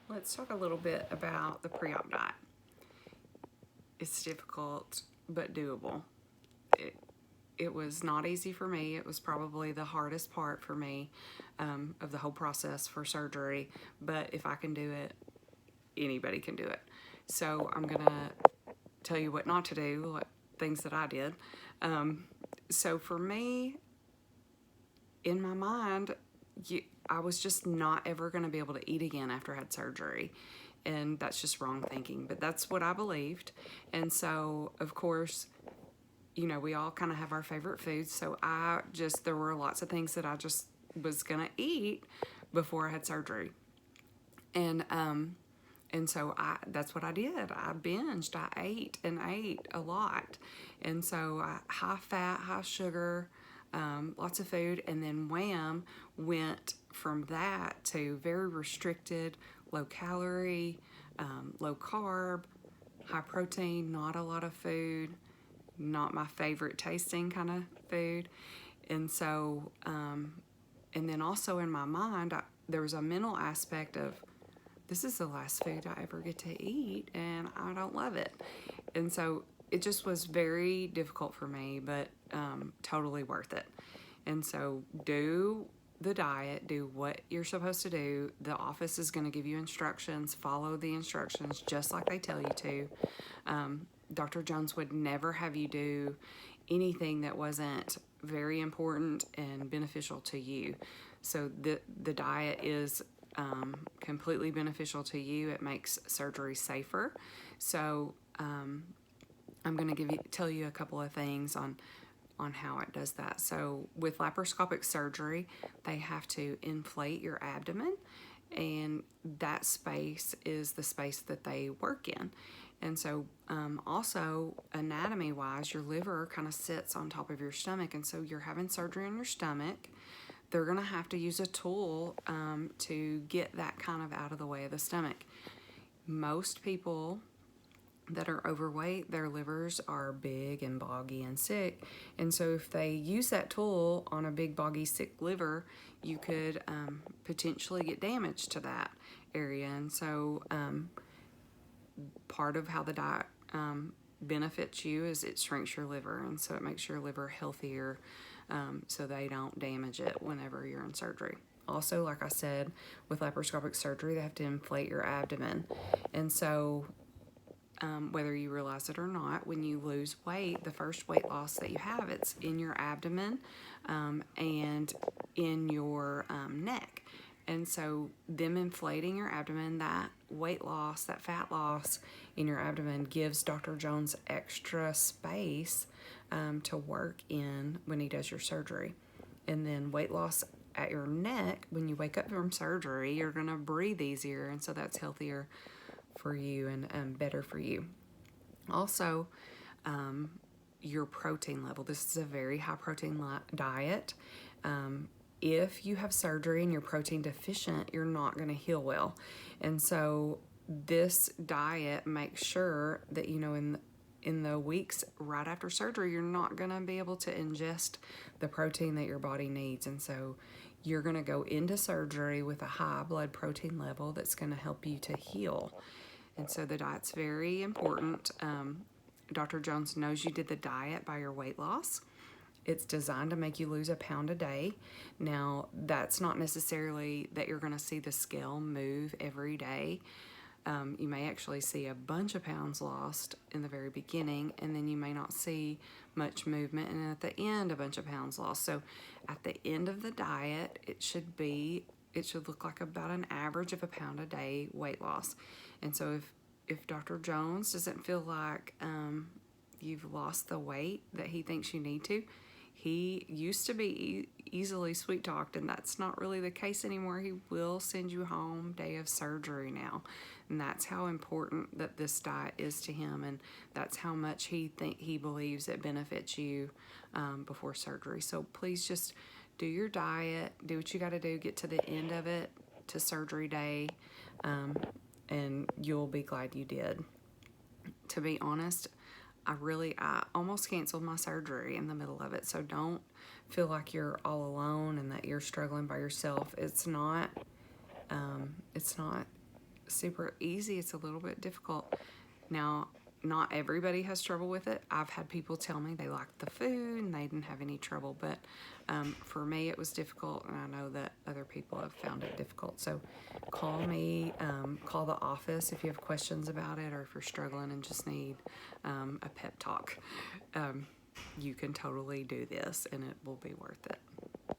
Let's talk a little bit about the pre-op diet. It's difficult but doable. It, it was not easy for me. It was probably the hardest part for me of the whole process for surgery. But if I can do it, anybody can do it. So I'm going to tell you what not to do, what things that I did. So for me, in my mind, I was just not ever going to be able to eat again after I had surgery. And that's just wrong thinking, but that's what I believed. And so, of course, we all kind of have our favorite foods. So there were lots of things that I just was going to eat before I had surgery. And so that's what I did. I binged. I ate and ate a lot. And so high fat, high sugar, lots of food. And then wham, went from that to very restricted, low calorie, low carb, high protein, not a lot of food, not my favorite tasting kind of food. And so, and then also in my mind, there was a mental aspect of, this is the last food I ever get to eat and I don't love it. And so it just was very difficult for me, but totally worth it. And so do the diet, do what you're supposed to do. The office is going to give you instructions, follow the instructions just like they tell you to. Dr. Jones would never have you do anything that wasn't very important and beneficial to you. So the diet is completely beneficial to you. It makes surgery safer. So I'm going to tell you a couple of things on how it does that. So with laparoscopic surgery, they have to inflate your abdomen, and that space is the space that they work in. And so also anatomy wise, your liver kind of sits on top of your stomach, and so you're having surgery on your stomach. They're going to have to use a tool to get that kind of out of the way of the stomach. Most people that are overweight, their livers are big and boggy and sick. And so if they use that tool on a big, boggy, sick liver, you could potentially get damage to that area. And so part of how the diet benefits you is it shrinks your liver. And so it makes your liver healthier so they don't damage it whenever you're in surgery. Also, like I said, with laparoscopic surgery, they have to inflate your abdomen. And so whether you realize it or not, when you lose weight, the first weight loss that you have, it's in your abdomen and in your neck. And so them inflating your abdomen, that weight loss, that fat loss in your abdomen gives Dr. Jones extra space to work in when he does your surgery. And then weight loss at your neck, when you wake up from surgery, you're going to breathe easier, and so that's healthier for you and better for you. Also, your protein level. This is a very high protein diet. If you have surgery and you're protein deficient, you're not going to heal well. And so this diet makes sure that, in the weeks right after surgery, you're not going to be able to ingest the protein that your body needs. And so you're going to go into surgery with a high blood protein level that's going to help you to heal. And so the diet's very important. Dr. Jones knows you did the diet by your weight loss. It's designed to make you lose a pound a day. Now, that's not necessarily that you're going to see the scale move every day. You may actually see a bunch of pounds lost in the very beginning, and then you may not see much movement, and at the end, a bunch of pounds lost. So at the end of the diet, it should look like about an average of a pound a day weight loss. And so if Dr. Jones doesn't feel like you've lost the weight that he thinks you need to, he used to be easily sweet-talked, and that's not really the case anymore. He will send you home day of surgery now. And that's how important that this diet is to him, and that's how much he believes it benefits you before surgery. So please just do your diet, do what you got to do, get to the end of it, to surgery day, and you'll be glad you did. To be honest, I almost canceled my surgery in the middle of it. So don't feel like you're all alone and that you're struggling by yourself. It's not super easy. It's a little bit difficult. Now, not everybody has trouble with it. I've had people tell me they liked the food and they didn't have any trouble, but for me it was difficult, and I know that other people have found it difficult. So call me, call the office if you have questions about it, or if you're struggling and just need a pep talk. You can totally do this and it will be worth it.